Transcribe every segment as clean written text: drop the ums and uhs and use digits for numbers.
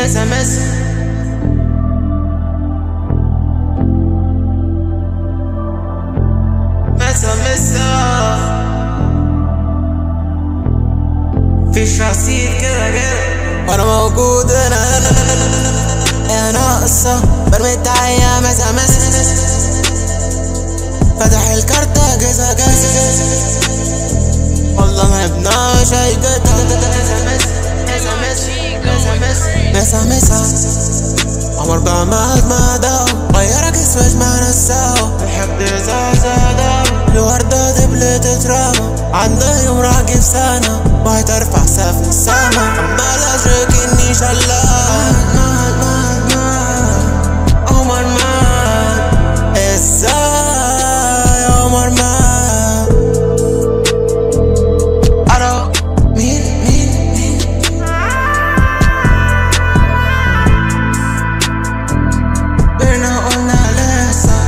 مسا مسا مسا مسا فيش رصيد كده وانا موجود انا قصة برمي التحية مسا مسا فتح الكارتة جزا والله ما يبناش اي قطع مسا مسا عمر بعماد ما داو غيرك اسمك ما نساو الحقد زادو الوردة دبلة تترامى عندها يوم راقب سنة ما ترفع سقف السما عمال اشرك اني شلال عمر مات ازاي عمر مات ارى مين بينا قلنا لسه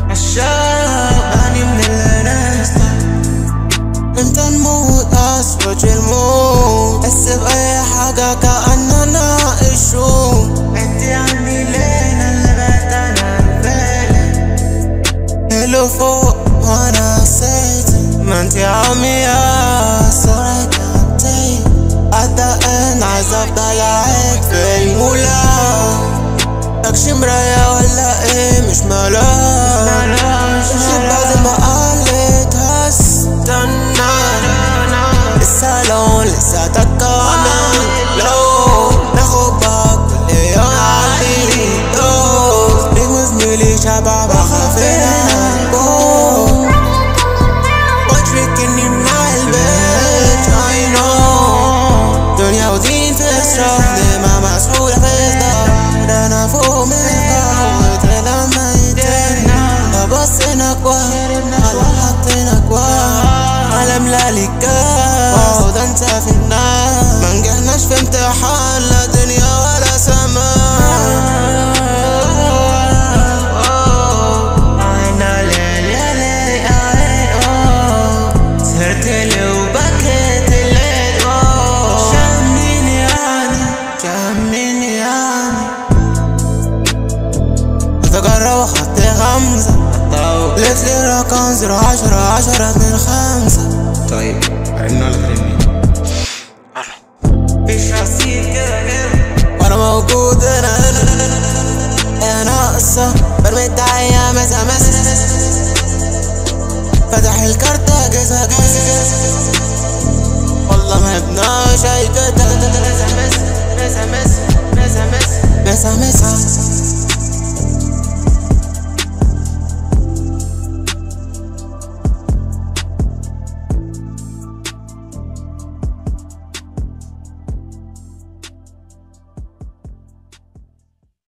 عالشاب اني من اللي نسى امتى نموت اسود الموت بس باي حاجة كأننا الشوم انتي عني لينا اللي بقيت انا الفالح اللي فوق وانا نسيت ما انتي عمية صورك انتي اتقن عايز افضل اعيد في المولى ماكش مراية ولا ايه مش ملاش بعد ما قالت هستنى الصالون لسه تكامل لو ناخد باك كل يوم عادي نجم زميلي شباب بخافنا وتركني من البيت I know دنيا ودين في الشغل ما مسحولة في الدار ده انا فوق من القهوة لما يدينا بصينا كواه على حطينا كواه على ملالي الكاس ده انت في الناس ما نجحناش في امتحان لا دنيا ولا سماء عينا ليلي سهرت لي وبكيت الليل شميني يعني اتقرب وخدت غمزة قلت لي رقم 010 10 2 5 طيب عنا ولا ترمي؟ فيش رصيد كده وانا موجود انا قصة برمي التحية مسا مسا فتح الكارتة جزا والله ما يبناش اي قطع مسا مسا